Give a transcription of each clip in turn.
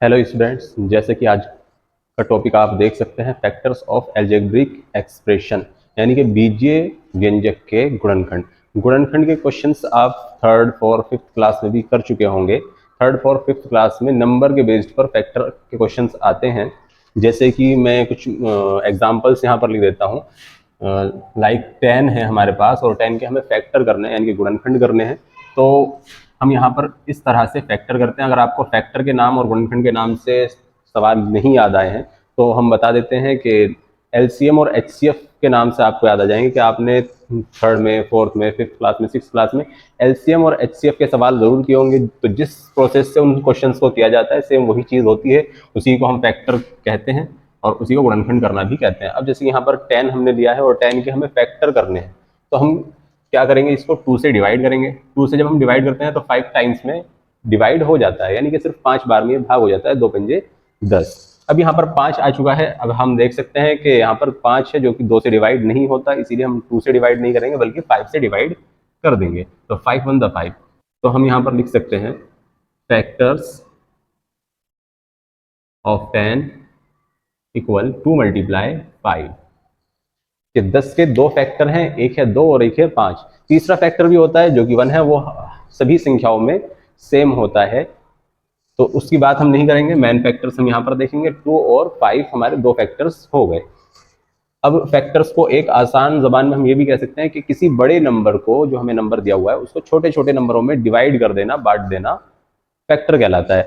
Hello students, जैसे कि आज का टॉपिक आप देख सकते हैं फैक्टर्स ऑफ अलजेब्रिक एक्सप्रेशन, यानी कि बीजीय व्यंजक के गुणनखंड। गुणनखंड के क्वेश्चंस आप थर्ड फोर्थ फिफ्थ क्लास में भी कर चुके होंगे। थर्ड फोर्थ फिफ्थ क्लास में नंबर के बेस्ड पर फैक्टर के क्वेश्चंस आते हैं। जैसे कि मैं कुछ एग्जांपल्स यहाँ पर लिख देता हूँ। लाइक 10 है हमारे पास और 10 के हमें फैक्टर करने हैं, यानी कि गुणनखंड करने हैं। तो हम यहाँ पर इस तरह से फैक्टर करते हैं। अगर आपको फैक्टर के नाम और गुणनखंड के नाम से सवाल नहीं याद आए हैं तो हम बता देते हैं कि एलसीएम और एचसीएफ के नाम से आपको याद आ जाएंगे कि आपने थर्ड में, फोर्थ में, फिफ्थ क्लास में, सिक्स क्लास में एलसीएम और एचसीएफ के सवाल जरूर किए होंगे। तो जिस प्रोसेस से उन क्वेश्चंस को किया जाता है सेम वही चीज़ होती है, उसी को हम फैक्टर कहते हैं और उसी को गुणनखंड करना भी कहते हैं। अब जैसे यहाँ पर 10 हमने लिया है और 10 के हमें फैक्टर करने हैं, तो हम क्या करेंगे, इसको 2 से डिवाइड करेंगे। 2 से जब हम डिवाइड करते हैं तो 5 टाइम्स में डिवाइड हो जाता है, यानी कि सिर्फ 5 बार में भाग हो जाता है। 2 पंजे 10। अब यहाँ पर 5 आ चुका है। अब हम देख सकते हैं कि यहाँ पर 5 है जो कि 2 से डिवाइड नहीं होता, इसीलिए हम 2 से डिवाइड नहीं करेंगे बल्कि 5 से डिवाइड कर देंगे। तो 5 1 द 5। तो हम यहाँ पर लिख सकते हैं फैक्टर्स ऑफ 10 इक्वल 2 मल्टीप्लाई 5। कि 10 के 2 फैक्टर हैं, एक है 2 और एक है 5। तीसरा फैक्टर भी होता है जो कि 1 है, वो सभी संख्याओं में सेम होता है, तो उसकी बात हम नहीं करेंगे। मेन फैक्टर्स हम यहाँ पर देखेंगे। 2 और 5 हमारे 2 फैक्टर्स हो गए। अब फैक्टर्स को एक आसान जबान में हम ये भी कह सकते हैं कि किसी बड़े नंबर को, जो हमें नंबर दिया हुआ है, उसको छोटे छोटे नंबरों में डिवाइड कर देना, बांट देना, फैक्टर कहलाता है।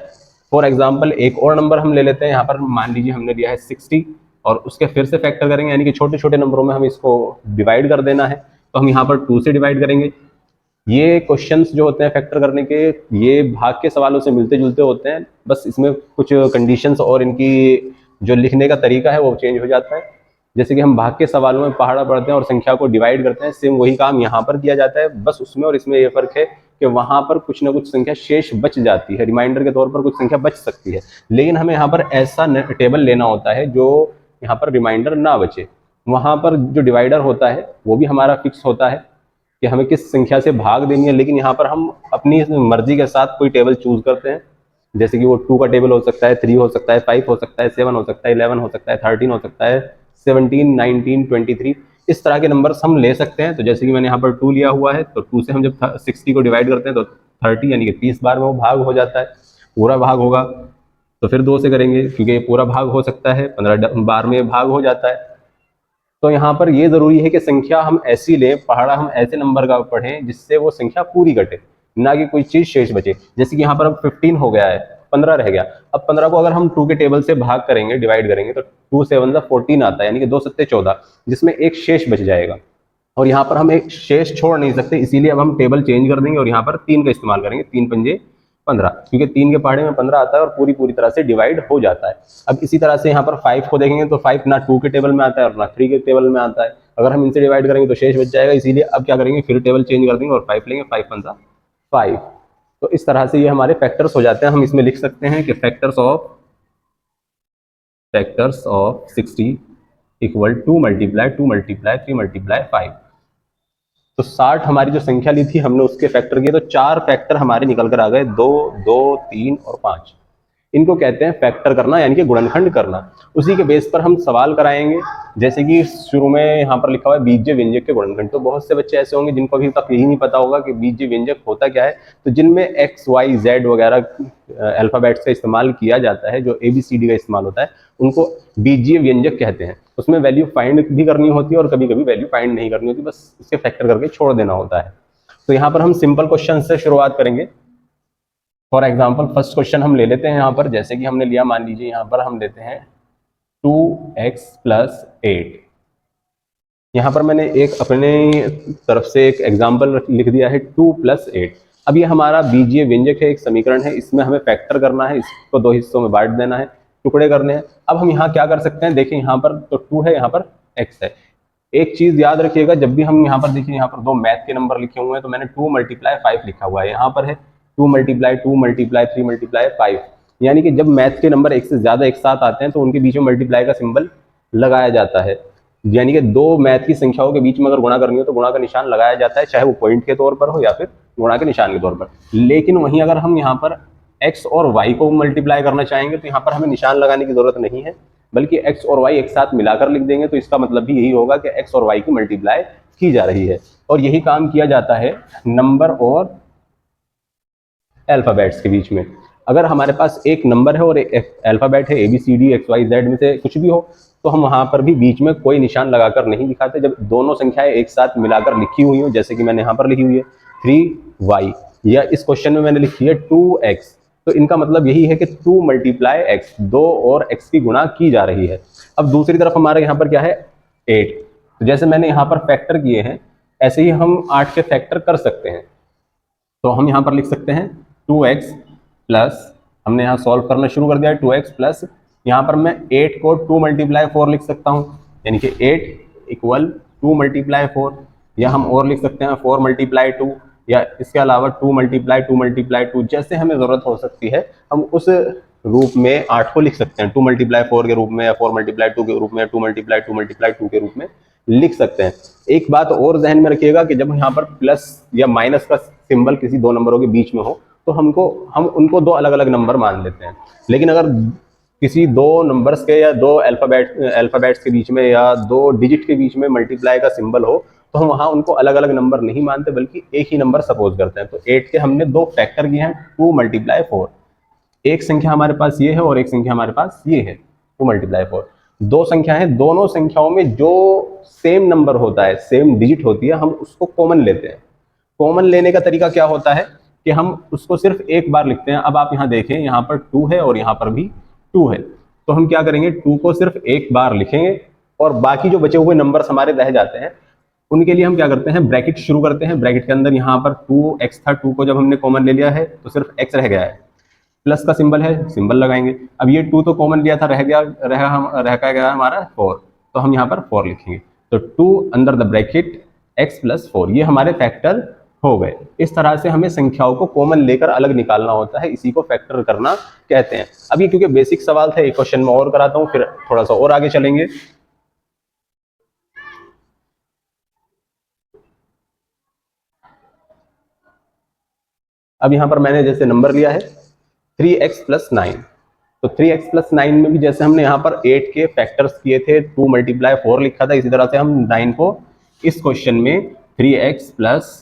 फॉर एग्जाम्पल एक और नंबर हम ले लेते हैं। यहाँ पर मान लीजिए हमने लिया है 60 और उसके फिर से फैक्टर करेंगे, यानी कि छोटे छोटे नंबरों में हम इसको डिवाइड कर देना है। तो हम यहाँ पर 2 से डिवाइड करेंगे। ये क्वेश्चंस जो होते हैं फैक्टर करने के, ये भाग के सवालों से मिलते जुलते होते हैं, बस इसमें कुछ कंडीशंस और इनकी जो लिखने का तरीका है वो चेंज हो जाता है। जैसे कि हम भाग के सवालों में पहाड़ा पढ़ते हैं और संख्या को डिवाइड करते हैं, सेम वही काम यहाँ पर किया जाता है। बस उसमें और इसमें ये फर्क है कि वहां पर कुछ ना कुछ संख्या शेष बच जाती है, रिमाइंडर के तौर पर कुछ संख्या बच सकती है, लेकिन हमें यहाँ पर ऐसा टेबल लेना होता है जो यहाँ पर रिमाइंडर ना बचे। वहां पर जो डिवाइडर होता है वो भी हमारा फिक्स होता है कि हमें किस संख्या से भाग देनी है, लेकिन यहाँ पर हम अपनी मर्जी के साथ कोई टेबल चूज करते हैं। जैसे कि वो 2 का टेबल हो सकता है, 3 हो सकता है, 5 हो सकता है, 7 हो सकता है, 11 हो सकता है, 13 हो सकता है, 17, 19, 23, इस तरह के नंबर्स हम ले सकते हैं। तो जैसे कि मैंने यहाँ पर 2 लिया हुआ है, तो 2 से हम जब 60 को डिवाइड करते हैं तो 30 यानी कि 30 बार में वो भाग हो जाता है, पूरा भाग होगा। तो फिर 2 से करेंगे क्योंकि ये पूरा भाग हो सकता है, 15 बार में भाग हो जाता है। तो यहाँ पर ये जरूरी है कि संख्या हम ऐसी लें, पहाड़ा हम ऐसे नंबर का पढ़ें जिससे वो संख्या पूरी घटे, ना कि कोई चीज शेष बचे। जैसे कि यहाँ पर अब 15 हो गया है, 15 रह गया। अब 15 को अगर हम 2 के टेबल से भाग करेंगे, डिवाइड करेंगे, तो 2 7 14 आता है, यानी कि 2 सत्ते 14, जिसमें एक शेष बच जाएगा। और यहाँ पर हम एक शेष छोड़ नहीं सकते, इसीलिए अब हम टेबल चेंज कर देंगे और यहाँ पर 3 का इस्तेमाल करेंगे। 3 पंजे 15, क्योंकि 3 के पहाड़े में 15 आता है और पूरी पूरी तरह से डिवाइड हो जाता है। अब इसी तरह से यहाँ पर 5 को देखेंगे तो 5 ना 2 के टेबल में आता है और ना 3 के टेबल में आता है। अगर हम इनसे डिवाइड करेंगे तो शेष बच जाएगा, इसीलिए अब क्या करेंगे, फिर टेबल चेंज कर देंगे और 5 लेंगे। 5 पंजा 5। तो इस तरह से ये हमारे फैक्टर्स हो जाते हैं। हम इसमें लिख सकते हैं कि factors of 60 equal 2 multiply 2 multiply 3 multiply 5। तो 60 हमारी जो संख्या ली थी हमने उसके फैक्टर किए, तो 4 फैक्टर हमारे निकल कर आ गए, 2, 2, 3 और 5। इनको कहते हैं फैक्टर करना, यानी कि गुणनखंड करना। उसी के बेस पर हम सवाल कराएंगे। जैसे कि शुरू में यहाँ पर लिखा हुआ है बीजीय व्यंजक के गुणनखंड, तो बहुत से बच्चे ऐसे होंगे जिनको अभी तक यही नहीं पता होगा कि बीजीय व्यंजक होता क्या है। तो जिनमें एक्स वाई जेड वगैरह अल्फाबेट्स का इस्तेमाल किया जाता है, जो ABCD का इस्तेमाल होता है, उनको बीजीय व्यंजक कहते हैं। उसमें वैल्यू फाइंड भी करनी होती है और कभी कभी वैल्यू फाइंड नहीं करनी होती, बस इसके फैक्टर करके छोड़ देना होता है। तो यहाँ पर हम सिंपल क्वेश्चन से शुरुआत करेंगे। फॉर एग्जाम्पल फर्स्ट क्वेश्चन हम ले लेते हैं यहाँ पर। जैसे कि हमने लिया, मान लीजिए यहाँ पर हम लेते हैं 2x + 8। यहाँ पर मैंने एक अपने तरफ से एक एग्जाम्पल लिख दिया है 2 + 8। अब ये हमारा बीजीय व्यंजक है, एक समीकरण है, इसमें हमें फैक्टर करना है, इसको 2 हिस्सों में बांट देना है, टुकड़े करने हैं। अब हम यहाँ क्या कर सकते हैं, देखिए यहाँ पर तो 2 है, यहाँ पर x है। एक चीज याद रखिएगा, जब भी हम यहाँ पर देखिए, यहाँ पर 2 मैथ के नंबर लिखे हुए हैं, तो मैंने 2 × 5 लिखा हुआ है। यहाँ पर है 2 × 2 × 3 × 5, यानी कि जब मैथ के नंबर एक से ज्यादा एक साथ आते हैं तो उनके बीच में मल्टीप्लाई का सिंबल लगाया जाता है। यानी कि 2 मैथ की संख्याओं के बीच में अगर गुणा करनी हो तो गुणा का निशान लगाया जाता है, चाहे वो पॉइंट के तौर पर हो या फिर गुणा के निशान के तौर पर। लेकिन वहीं अगर हम यहाँ पर x और y को मल्टीप्लाई करना चाहेंगे तो यहाँ पर हमें निशान लगाने की जरूरत नहीं है, बल्कि x और y एक साथ मिलाकर लिख देंगे। तो इसका मतलब भी यही होगा कि x और y की मल्टीप्लाई की जा रही है। और यही काम किया जाता है नंबर और अल्फाबेट्स के बीच में। अगर हमारे पास एक नंबर है और एक अल्फाबेट है ABCD XYZ में से कुछ भी हो, तो हम वहां पर भी बीच में कोई निशान लगाकर नहीं दिखाते। जब दोनों संख्याएं एक साथ मिलाकर लिखी हुई हो, जैसे कि मैंने यहाँ पर लिखी हुई है 3y, या इस क्वेश्चन में मैंने लिखी है 2x, तो इनका मतलब यही है कि 2 मल्टीप्लाई x, 2 और x की गुणा की जा रही है। अब दूसरी तरफ हमारे यहाँ पर क्या है 8, तो जैसे मैंने यहाँ पर फैक्टर किए हैं, ऐसे ही हम 8 के फैक्टर कर सकते हैं। तो हम यहाँ पर लिख सकते हैं 2x प्लस, हमने यहाँ सॉल्व करना शुरू कर दिया है, 2x प्लस, यहाँ पर मैं 8 को 2 मल्टीप्लाई 4 लिख सकता हूँ, यानी कि 8 इक्वल 2 मल्टीप्लाई 4, या हम और लिख सकते हैं 4 मल्टीप्लाई 2, या इसके अलावा 2 मल्टीप्लाई 2 मल्टीप्लाई 2, जैसे हमें ज़रूरत हो सकती है हम उस रूप में 8 को लिख सकते हैं, 2 मल्टीप्लाई 4 के रूप में, या 4 मल्टीप्लाई 2 के रूप में, 2 मल्टीप्लाई 2 मल्टीप्लाई 2 के रूप में लिख सकते हैं। एक बात और जहन में रखिएगा कि जब यहाँ पर प्लस या माइनस का सिंबल किसी दो नंबरों के बीच में हो, तो हम उनको दो अलग अलग नंबर मान लेते हैं। लेकिन अगर किसी दो नंबर्स के या दो अल्फाबेट्स के बीच में या दो डिजिट के बीच में मल्टीप्लाई का सिंबल हो, तो हम वहाँ उनको अलग अलग नंबर नहीं मानते, बल्कि एक ही नंबर सपोज करते हैं। तो 8 के हमने दो फैक्टर किए हैं, 2 मल्टीप्लाई 4। एक संख्या हमारे पास ये है और एक संख्या हमारे पास ये है, 2 मल्टीप्लाई 4। दो संख्या है, दोनों संख्याओं में जो सेम नंबर होता है, सेम डिजिट होती है, हम उसको कॉमन लेते हैं। कॉमन लेने का तरीका क्या होता है कि हम उसको सिर्फ एक बार लिखते हैं। अब आप यहाँ देखें, यहाँ पर 2 है और यहाँ पर भी 2 है, तो हम क्या करेंगे, 2 को सिर्फ एक बार लिखेंगे और बाकी जो बचे हुए नंबर्स हमारे रह जाते हैं उनके लिए हम क्या करते हैं, ब्रैकेट शुरू करते हैं। ब्रैकेट के अंदर यहाँ पर 2x था, 2 को जब हमने कॉमन ले लिया है तो सिर्फ x रह गया है, प्लस का सिंबल है, सिंबल लगाएंगे। अब ये 2 तो कॉमन लिया था, रह गया हमारा 4, तो हम यहाँ पर 4 लिखेंगे। तो 2 under the bracket x plus 4, ये हमारे फैक्टर हो गए। इस तरह से हमें संख्याओं को कॉमन लेकर अलग निकालना होता है, इसी को फैक्टर करना कहते हैं। अब ये क्योंकि बेसिक सवाल था, एक क्वेश्चन में और कराता हूँ, फिर थोड़ा सा और आगे चलेंगे। अब यहाँ पर मैंने जैसे नंबर लिया है 3x प्लस 9, तो 3x प्लस 9 में भी जैसे हमने यहाँ पर 8 के फैक्टर्स किए थे, 2 मल्टीप्लाई 4 लिखा था, इसी तरह से हम 9 को इस क्वेश्चन में 3x प्लस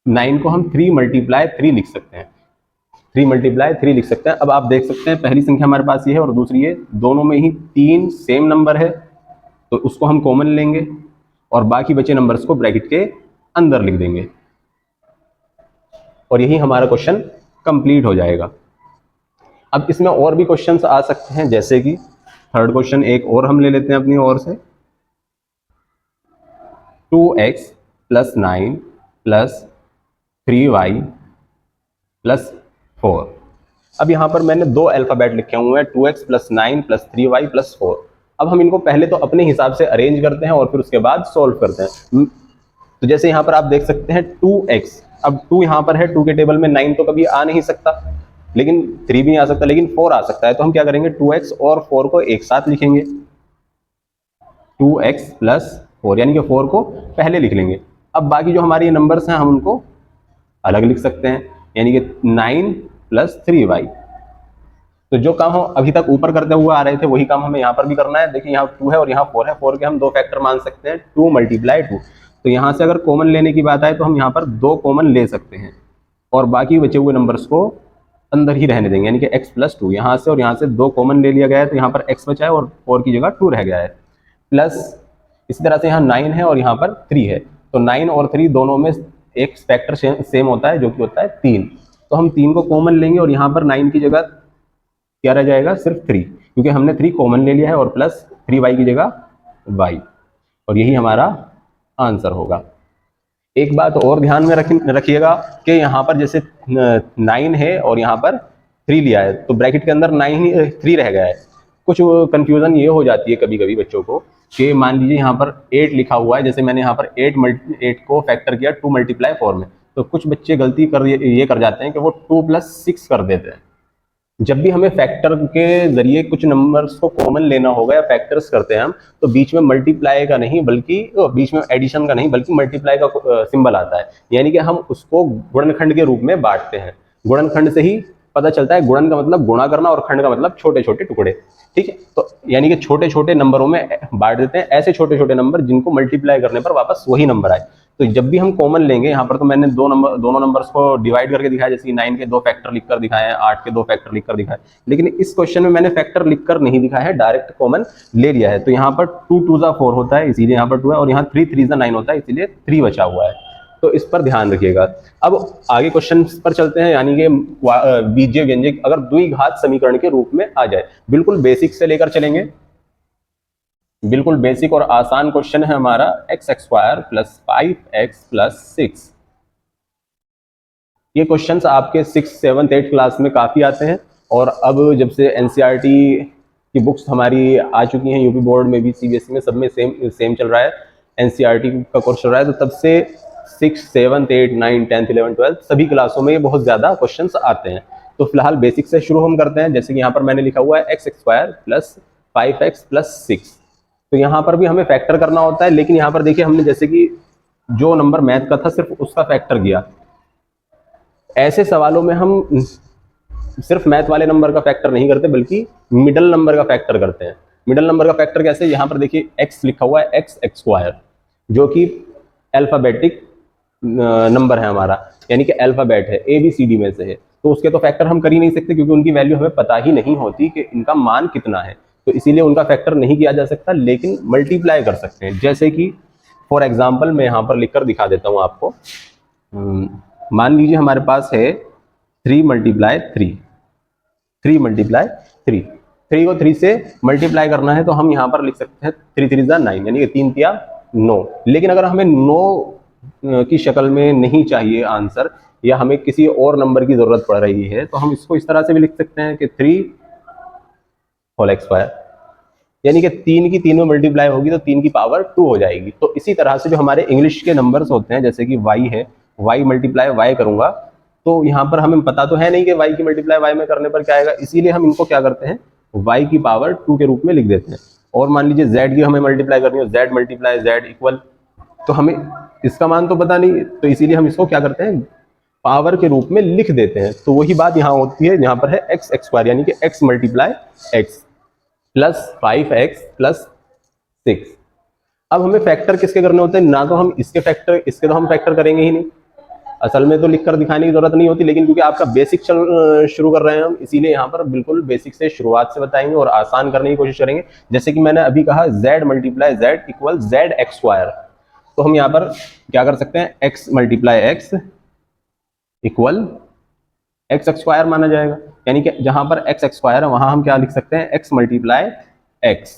9 को हम 3 मल्टीप्लाई 3 लिख सकते हैं, 3 मल्टीप्लाई 3 लिख सकते हैं। अब आप देख सकते हैं पहली संख्या हमारे पास ये है और दूसरी ये, दोनों में ही 3 सेम नंबर है, तो उसको हम कॉमन लेंगे और बाकी बचे नंबर्स को ब्रैकेट के अंदर लिख देंगे और यही हमारा क्वेश्चन कंप्लीट हो जाएगा। अब इसमें और भी क्वेश्चंस आ सकते हैं, जैसे कि थर्ड क्वेश्चन एक और हम ले लेते हैं अपनी ओर से, 2x plus 9 plus 3y plus 4। अब यहाँ पर मैंने दो अल्फाबेट लिखे हुए हैं, 2x plus 9 plus 3y plus 4। अब हम इनको पहले तो अपने हिसाब से अरेंज करते हैं और फिर उसके बाद सॉल्व करते हैं। तो जैसे यहाँ पर आप देख सकते हैं 2x, अब 2 यहाँ पर है, 2 के टेबल में 9 तो कभी आ नहीं सकता, लेकिन 3 भी नहीं आ सकता, लेकिन 4 आ सकता है। तो हम क्या करेंगे, 2x और 4 को एक साथ लिखेंगे, 2x प्लस 4, यानी कि 4 को पहले लिख लेंगे। अब बाकी जो हमारे नंबर्स हैं हम उनको अलग लिख सकते हैं, यानी कि 9 प्लस 3y। तो जो काम हम अभी तक ऊपर करते हुए आ रहे थे वही काम हमें यहाँ पर भी करना है। देखिए यहाँ 2 है और यहाँ 4 है, 4 के हम दो फैक्टर मान सकते हैं, 2 मल्टीप्लाई 2। तो यहाँ से अगर कॉमन लेने की बात आए तो हम यहाँ पर 2 कॉमन ले सकते हैं और बाकी बचे हुए नंबर्स को अंदर ही रहने देंगे, यानी कि x प्लस 2। यहाँ से और यहाँ से 2 कॉमन ले लिया गया है, तो यहाँ पर x बचा है और 4 की जगह 2 रह गया है, प्लस इसी तरह से यहाँ 9 है और यहाँ पर 3 है। तो 9 और 3 दोनों में एक फैक्टर सेम होता है, जो कि होता है 3। तो हम 3 को कॉमन लेंगे और यहाँ पर 9 की जगह क्या रह जाएगा, सिर्फ 3, क्योंकि हमने 3 कॉमन ले लिया है, और प्लस 3y की जगह y, और यही हमारा आंसर होगा। एक बात और ध्यान में रखिएगा कि यहाँ पर जैसे 9 है और यहाँ पर 3 लिया है, तो ब्रैकेट के अंदर 3 रह गया है। कुछ कंफ्यूजन ये हो जाती है कभी कभी बच्चों को कि मान लीजिए यहाँ पर 8 लिखा हुआ है, जैसे मैंने यहाँ पर 8 को फैक्टर किया 2 मल्टीप्लाई 4 में, तो कुछ बच्चे गलती ये कर जाते हैं कि वो 2 प्लस 6 कर देते हैं। जब भी हमें फैक्टर के जरिए कुछ नंबर्स को कॉमन लेना होगा या फैक्टर्स करते हैं हम, तो बीच में मल्टीप्लाई का नहीं बल्कि बीच में एडिशन का नहीं बल्कि मल्टीप्लाई का सिंबल आता है, यानी कि हम उसको गुणनखंड के रूप में बांटते हैं। गुणनखंड से ही पता चलता है गुणन का मतलब गुणा करना और खंड का मतलब छोटे छोटे टुकड़े, ठीक है। तो यानी कि छोटे छोटे नंबरों में बांट देते हैं, ऐसे छोटे छोटे नंबर जिनको मल्टीप्लाई करने पर वापस वही नंबर आए। तो जब भी हम कॉमन लेंगे, यहाँ पर तो मैंने दोनों नंबर्स को डिवाइड करके दिखाया, जैसे 9 के 2 फैक्टर लिखकर दिखाए हैं, 8 के 2 फैक्टर लिखकर दिखाए, लेकिन इस क्वेश्चन में मैंने फैक्टर लिखकर नहीं दिखाया है, डायरेक्ट कॉमन ले लिया है। तो यहाँ पर 2 2 4 होता है, इसीलिए यहाँ पर 2 है, और यहाँ 3 3 9 होता है, इसीलिए 3 बचा हुआ है। तो इस पर ध्यान रखिएगा। अब आगे क्वेश्चन पर चलते हैं, यानी कि बीजीय व्यंजक अगर द्विघात समीकरण के रूप में आ जाए, बिल्कुल बेसिक से लेकर चलेंगे, बिल्कुल बेसिक और आसान क्वेश्चन है हमारा। X square plus 5x plus 6। ये क्वेश्चंस आपके 6, 7, 8 क्लास में काफी आते हैं, और अब जब से एनसीईआरटी की बुक्स हमारी आ चुकी हैं, यूपी बोर्ड में भी, सीबीएसई में, सब में सेम चल रहा है, एनसीईआरटी का कोर्स चल रहा है, तो तब से 6, 7, 8, 9, 10, 11, 12 सभी क्लासों में बहुत ज्यादा क्वेश्चंस आते हैं। तो फिलहाल बेसिक से शुरू हम करते हैं। जैसे कि यहाँ पर मैंने लिखा हुआ है x square plus 5x plus 6। तो यहाँ पर भी हमें फैक्टर करना होता है, लेकिन यहाँ पर देखिए हमने जैसे कि जो नंबर मैथ का था सिर्फ उसका फैक्टर किया। ऐसे सवालों में हम सिर्फ मैथ वाले नंबर का फैक्टर नहीं करते, बल्कि मिडल नंबर का फैक्टर करते हैं। मिडल नंबर का फैक्टर कैसे? यहाँ पर देखिए एक्स लिखा हुआ है, एक्स स्क्वायर, जो कि अल्फाबेटिक नंबर है हमारा, यानी कि अल्फाबेट है, ABCD में से है, तो उसके तो फैक्टर हम कर ही नहीं सकते, क्योंकि उनकी वैल्यू हमें पता ही नहीं होती कि इनका मान कितना है, तो इसीलिए उनका फैक्टर नहीं किया जा सकता, लेकिन मल्टीप्लाई कर सकते हैं। जैसे कि फॉर एग्जाम्पल मैं यहाँ पर लिखकर दिखा देता हूँ आपको। मान लीजिए हमारे पास है 3 मल्टीप्लाई 3, 3 मल्टीप्लाई 3, 3 को 3 से मल्टीप्लाई करना है, तो हम यहाँ पर लिख सकते हैं 3 3 9, यानी कि 3 3 9। लेकिन अगर हमें 9 की शक्ल में नहीं चाहिए आंसर, या हमें किसी और नंबर की जरूरत पड़ रही है, तो हम इसको इस तरह से भी लिख सकते हैं कि 3 होल स्क्वायर, यानी कि 3 की 3 में मल्टीप्लाई होगी तो 3 की पावर 2 हो जाएगी। तो इसी तरह से जो हमारे इंग्लिश के नंबर्स होते हैं, जैसे कि y है, y मल्टीप्लाई y करूंगा, तो यहाँ पर हमें पता तो है नहीं कि y की मल्टीप्लाई y में करने पर क्या आएगा, इसीलिए हम इनको क्या करते हैं, y की पावर 2 के रूप में लिख देते हैं। और मान लीजिए z की हमें मल्टीप्लाई करनी हो, z मल्टीप्लाई z इक्वल, तो हमें इसका मान तो पता नहीं, तो इसीलिए हम इसको क्या करते हैं, पावर के रूप में लिख देते हैं। तो वही बात यहाँ होती है, यहाँ पर है एक्स स्क्वायर, यानी कि x multiply x plus 5x plus 6। अब हमें फैक्टर किसके करने होते हैं? ना तो हम इसके फैक्टर, इसके तो हम फैक्टर करेंगे ही नहीं, असल में तो लिखकर दिखाने की जरूरत नहीं होती, लेकिन क्योंकि आपका बेसिक शुरू कर रहे हैं हम, इसीलिए यहाँ पर बिल्कुल बेसिक से शुरुआत से बताएंगे और आसान करने की कोशिश करेंगे। जैसे कि मैंने अभी कहा z multiply z equal z x square, तो हम यहाँ पर क्या कर सकते हैं, x multiply x equal x square माना जाएगा, यानी कि जहां पर एक्स स्क्वायर है वहां हम क्या लिख सकते हैं, x multiply x,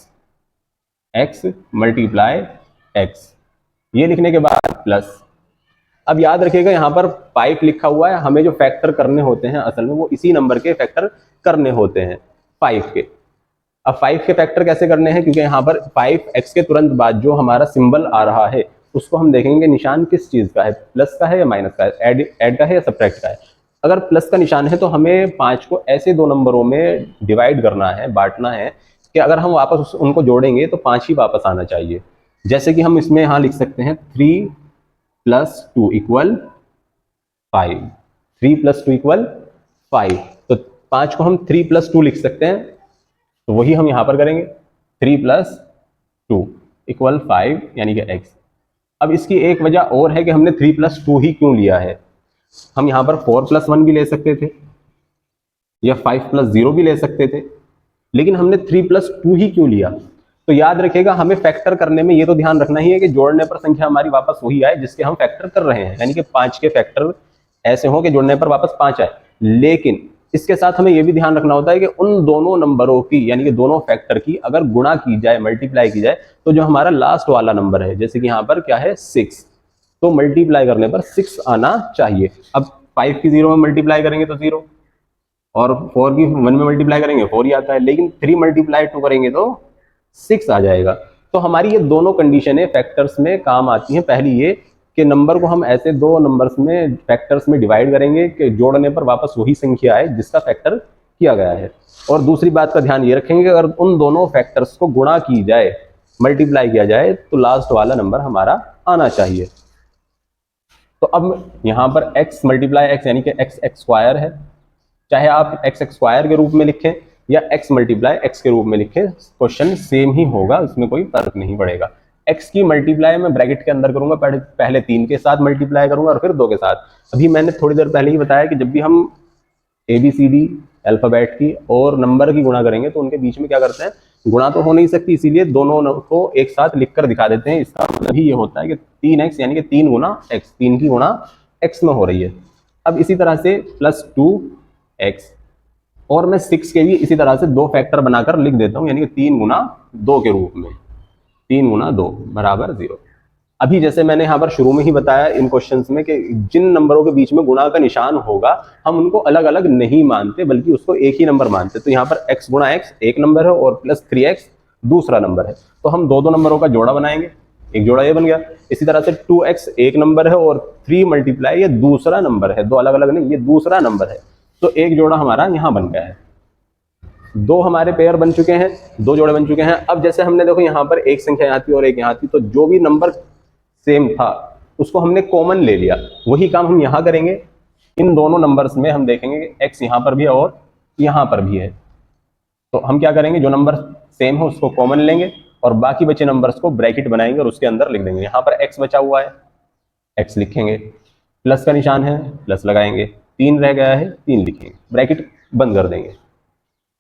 x multiply x. ये लिखने के बाद प्लस, अब याद रखिएगा यहाँ पर 5 लिखा हुआ है, हमें जो फैक्टर करने होते हैं असल में वो इसी नंबर के फैक्टर करने होते हैं, 5 के। अब 5 के फैक्टर कैसे करने हैं, क्योंकि यहाँ पर 5x के तुरंत बाद जो हमारा सिंबल आ रहा है उसको हम देखेंगे निशान किस चीज का है, प्लस का है या माइनस का है, ऐड का है या सब्ट्रैक्ट का है। अगर प्लस का निशान है तो हमें 5 को ऐसे 2 नंबरों में डिवाइड करना है, बांटना है, कि अगर हम वापस उनको जोड़ेंगे तो 5 ही वापस आना चाहिए। जैसे कि हम इसमें यहाँ लिख सकते हैं 3 प्लस 2 इक्वल 5, 3 प्लस 2 इक्वल 5, तो 5 को हम 3 प्लस 2 लिख सकते हैं, तो वही हम यहाँ पर करेंगे, 3 प्लस 2 इक्वल 5, यानी कि x। अब इसकी एक वजह और है कि हमने 3 प्लस 2 ही क्यों लिया है, हम यहाँ पर 4 प्लस 1 भी ले सकते थे या 5 प्लस 0 भी ले सकते थे, लेकिन हमने 3 प्लस 2 ही क्यों लिया? तो याद रखिएगा हमें फैक्टर करने में ये तो ध्यान रखना ही है कि जोड़ने पर संख्या हमारी वापस वही आए जिसके हम फैक्टर कर रहे हैं, यानी कि 5 के फैक्टर ऐसे हो कि जोड़ने पर वापस 5 आए। लेकिन इसके साथ हमें यह भी ध्यान रखना होता है कि उन दोनों नंबरों की, यानी कि दोनों फैक्टर की अगर गुणा की जाए, मल्टीप्लाई की जाए, तो जो हमारा लास्ट वाला नंबर है, जैसे कि यहाँ पर क्या है 6, तो मल्टीप्लाई करने पर 6 आना चाहिए। अब 5 की 0 में मल्टीप्लाई करेंगे तो 0, और 4 की 1 में मल्टीप्लाई करेंगे 4 ही आता है, लेकिन 3 मल्टीप्लाई 2 करेंगे तो 6 आ जाएगा। तो हमारी ये दोनों कंडीशनें फैक्टर्स में काम आती हैं। पहली ये कि नंबर को हम ऐसे 2 नंबर्स में, फैक्टर्स में डिवाइड करेंगे कि जोड़ने पर वापस वही संख्या आए जिसका फैक्टर किया गया है। और दूसरी बात का ध्यान ये रखेंगे कि अगर उन दोनों फैक्टर्स को गुणा की जाए, मल्टीप्लाई किया जाए, तो लास्ट वाला नंबर हमारा आना चाहिए। तो अब यहाँ पर x मल्टीप्लाई x, यानी कि x एक्स स्क्वायर है, चाहे आप एक्स स्क्वायर के रूप में लिखें या एक्स मल्टीप्लाई एक्स के रूप में लिखें, क्वेश्चन सेम ही होगा, उसमें कोई फर्क नहीं पड़ेगा। एक्स की मल्टीप्लाई मैं ब्रैकेट के अंदर करूंगा, पहले 3 के साथ मल्टीप्लाई करूंगा और फिर 2 के साथ। अभी मैंने थोड़ी देर पहले ही बताया कि जब भी हम ABCD अल्फाबेट की और नंबर की गुणा करेंगे तो उनके बीच में क्या करते हैं, गुणा तो हो नहीं सकती, इसीलिए दोनों को एक साथ लिखकर दिखा देते हैं। इसका मतलब ही ये होता है कि 3x यानी कि 3 गुना x, 3 की गुणा x में हो रही है। अब इसी तरह से +2x, और मैं 6 के भी इसी तरह से 2 फैक्टर बनाकर लिख देता हूं, यानी कि 3 गुना 2 के रूप में, 3 गुना 2 बराबर 0। अभी जैसे मैंने यहाँ पर शुरू में ही बताया इन क्वेश्चंस में कि जिन नंबरों के बीच में गुणा का निशान होगा हम उनको अलग अलग नहीं मानते, बल्कि उसको एक ही नंबर मानते। तो यहाँ पर x गुणा x एक नंबर है और +3x दूसरा नंबर है, तो हम दो नंबरों का जोड़ा बनाएंगे, एक जोड़ा ये बन गया। इसी तरह से 2x एक नंबर है और 3 मल्टीप्लाई ये दूसरा नंबर है, दो अलग अलग नहीं, ये दूसरा नंबर है, तो एक जोड़ा हमारा यहाँ बन गया है। दो हमारे पेयर बन चुके हैं, दो जोड़े बन चुके हैं। अब जैसे हमने देखो यहाँ पर एक संख्या यहाँ थी और एक यहाँ थी, तो जो भी नंबर सेम था उसको हमने कॉमन ले लिया, वही काम हम यहाँ करेंगे। इन दोनों नंबर्स में हम देखेंगे कि x यहाँ पर भी है और यहाँ पर भी है, तो हम क्या करेंगे, जो नंबर सेम है उसको कॉमन लेंगे और बाकी बचे नंबर्स को ब्रैकेट बनाएंगे और उसके अंदर लिख देंगे। यहाँ पर x बचा हुआ है, x लिखेंगे, प्लस का निशान है प्लस लगाएंगे, 3 रह गया है 3 लिखेंगे, ब्रैकेट बंद कर देंगे।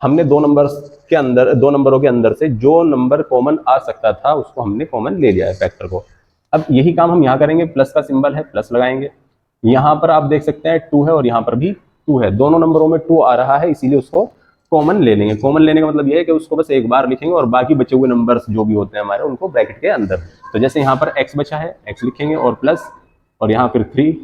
हमने दो नंबरों के अंदर से जो नंबर कॉमन आ सकता था उसको हमने कॉमन ले लिया है, फैक्टर को। अब यही काम हम यहाँ करेंगे, प्लस का सिंबल है प्लस लगाएंगे, यहाँ पर आप देख सकते हैं 2 है और यहाँ पर भी 2 है, दोनों नंबरों में 2 आ रहा है, इसीलिए उसको कॉमन ले लेंगे। कॉमन लेने का मतलब यह है कि उसको बस एक बार लिखेंगे और बाकी बचे हुए नंबर्स जो भी होते हैं हमारे उनको ब्रैकेट के अंदर। तो जैसे यहाँ पर x बचा है, x लिखेंगे और प्लस और यहाँ फिर 3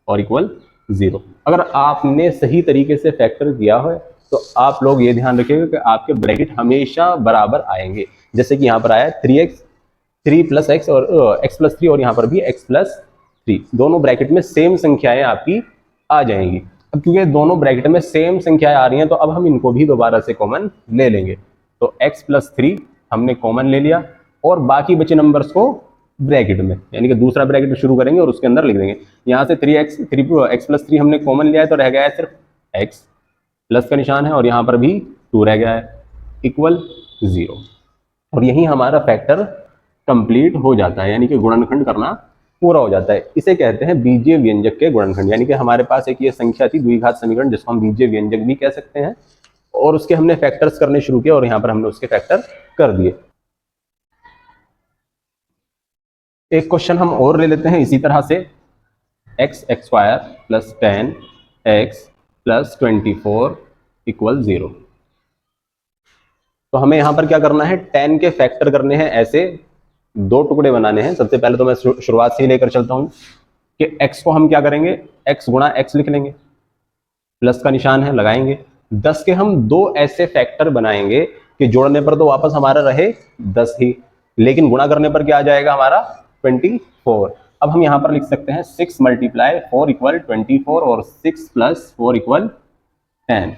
और इक्वल 0। अगर आपने सही तरीके से फैक्टर किया है तो आप लोग ये ध्यान रखिएगा कि आपके ब्रैकेट हमेशा बराबर आएंगे। जैसे कि यहाँ पर आया 3x 3 + x और x + 3 और यहाँ पर भी x + 3, दोनों ब्रैकेट में सेम संख्याएं आपकी आ जाएंगी। अब क्योंकि दोनों ब्रैकेट में सेम संख्याएं आ रही हैं तो अब हम इनको भी दोबारा से कॉमन ले लेंगे। तो x + 3 हमने कॉमन ले लिया और बाकी बचे नंबर्स को ब्रैकेट में, यानी कि दूसरा ब्रैकेट शुरू करेंगे और उसके अंदर लिख देंगे। यहाँ से x + 3 हमने कॉमन लिया है तो रह गया है सिर्फ x, प्लस का निशान है और यहाँ पर भी 2 रह गया है, इक्वल 0। और यही हमारा फैक्टर कंप्लीट हो जाता है, यानी कि गुणनखंड करना पूरा हो जाता है। इसे कहते हैं बीजीय व्यंजक के गुणनखंड। यानी कि हमारे पास एक ये संख्या थी द्विघात समीकरण जिसको हम बीजीय व्यंजक भी कह सकते हैं, और उसके हमने फैक्टर्स करने शुरू किए और यहाँ पर हमने उसके फैक्टर कर दिए। एक क्वेश्चन हम और ले लेते हैं इसी तरह से, x² + 10x + 24 = 0। तो हमें यहाँ पर क्या करना है, 10 के फैक्टर करने हैं, ऐसे दो टुकड़े बनाने हैं। सबसे पहले तो मैं शुरुआत से ही लेकर चलता हूँ कि x को हम क्या करेंगे, x गुणा x लिख लेंगे, प्लस का निशान है लगाएंगे। 10 के हम दो ऐसे फैक्टर बनाएंगे कि जोड़ने पर तो वापस हमारा रहे 10 ही, लेकिन गुणा करने पर क्या आ जाएगा हमारा 24। अब हम यहाँ पर लिख सकते हैं 6 × 4 = 24 और 6 + 4 = 10,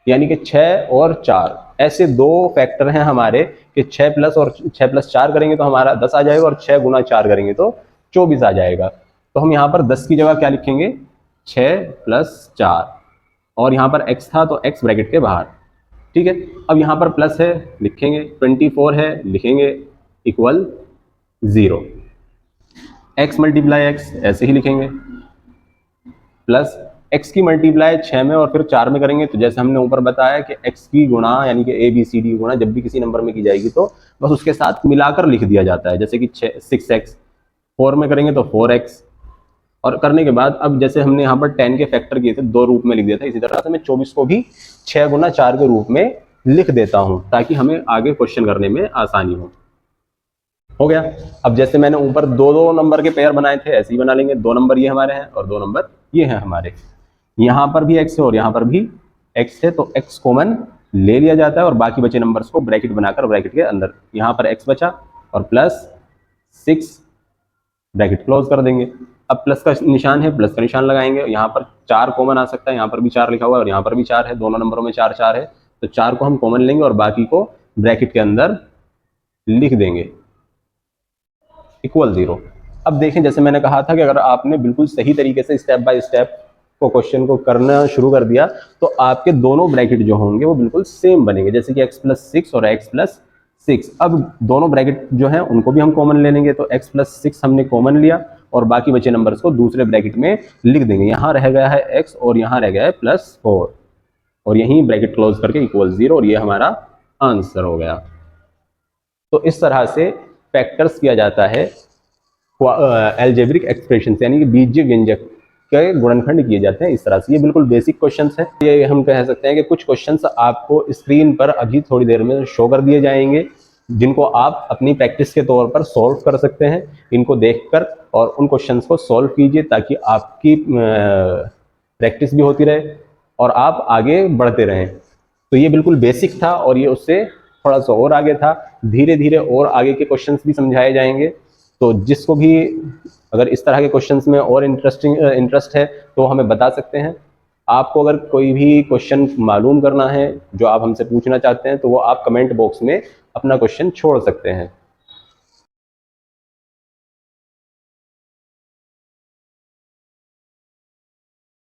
यानी कि 6 और 4 ऐसे दो फैक्टर हैं हमारे कि 6 + 4 करेंगे तो हमारा 10 आ जाएगा और 6 × 4 करेंगे तो 24 आ जाएगा। तो हम यहाँ पर 10 की जगह क्या लिखेंगे, 6 + 4, और यहाँ पर x था तो x ब्रैकेट के बाहर, ठीक है। अब यहाँ पर प्लस है लिखेंगे, 24 है लिखेंगे, इक्वल 0। x × x ऐसे ही लिखेंगे, प्लस x की मल्टीप्लाई 6 में और फिर 4 में करेंगे तो जैसे हमने ऊपर बताया कि x की गुणा यानी कि ABCD गुणा जब भी किसी नंबर में की जाएगी तो बस उसके साथ मिलाकर लिख दिया जाता है। जैसे कि 6x, 4 में करेंगे तो 4x, और करने के बाद अब जैसे हमने यहाँ पर 10 के फैक्टर किए थे, दो रूप में लिख दिया था, इसी तरह से मैं 24 को भी 6 × 4 के रूप में लिख देता हूँ ताकि हमें आगे क्वेश्चन करने में आसानी हो गया। अब जैसे मैंने ऊपर दो नंबर के पेयर बनाए थे ऐसे ही बना लेंगे, 2 नंबर ये हमारे हैं और 2 नंबर ये हैं हमारे। यहाँ पर भी x है और यहाँ पर भी x है तो x कॉमन ले लिया जाता है और बाकी बचे नंबर्स को ब्रैकेट बनाकर ब्रैकेट के अंदर, यहाँ पर x बचा और प्लस 6 ब्रैकेट क्लोज कर देंगे। अब प्लस का निशान है, प्लस का निशान लगाएंगे, यहाँ पर 4 कॉमन आ सकता है, यहाँ पर भी 4 लिखा हुआ है और यहाँ पर भी 4 है, दोनों नंबरों में 4 4 है, तो 4 को हम कॉमन लेंगे और बाकी को ब्रैकेट के अंदर लिख देंगे, इक्वल 0। अब देखें जैसे मैंने कहा था कि अगर आपने बिल्कुल सही तरीके से स्टेप बाय स्टेप को क्वेश्चन को करना शुरू कर दिया तो आपके दोनों ब्रैकेट जो होंगे वो बिल्कुल सेम बनेंगे, जैसे कि x+6 और x+6। अब दोनों ब्रैकेट जो हैं उनको भी हम कॉमन ले लेंगे, तो x+6 हमने कॉमन लिया और बाकी बचे नंबर्स को दूसरे ब्रैकेट में लिख देंगे। यहाँ रह गया है x और यहाँ रह गया है +4 और यहीं ब्रैकेट क्लोज करके =0 और ये हमारा आंसर हो गया। तो इस तरह से फैक्टर्स किया जाता है अलजेब्रिक एक्सप्रेशन, यानी कि बीजीय व्यंजक के गुणनखंड किए जाते हैं इस तरह से। ये बिल्कुल बेसिक क्वेश्चंस हैं। ये हम कह सकते हैं कि कुछ क्वेश्चंस आपको स्क्रीन पर अभी थोड़ी देर में शो कर दिए जाएंगे, जिनको आप अपनी प्रैक्टिस के तौर पर सॉल्व कर सकते हैं। इनको देखकर और उन क्वेश्चंस को सॉल्व कीजिए ताकि आपकी प्रैक्टिस भी होती रहे और आप आगे बढ़ते रहें। तो ये बिल्कुल बेसिक था और ये उससे थोड़ा सा और आगे था। धीरे धीरे और आगे के क्वेश्चंस भी समझाए जाएंगे। तो जिसको भी अगर इस तरह के क्वेश्चंस में और इंटरेस्ट है तो हमें बता सकते हैं। आपको अगर कोई भी क्वेश्चन मालूम करना है जो आप हमसे पूछना चाहते हैं तो वो आप कमेंट बॉक्स में अपना क्वेश्चन छोड़ सकते हैं।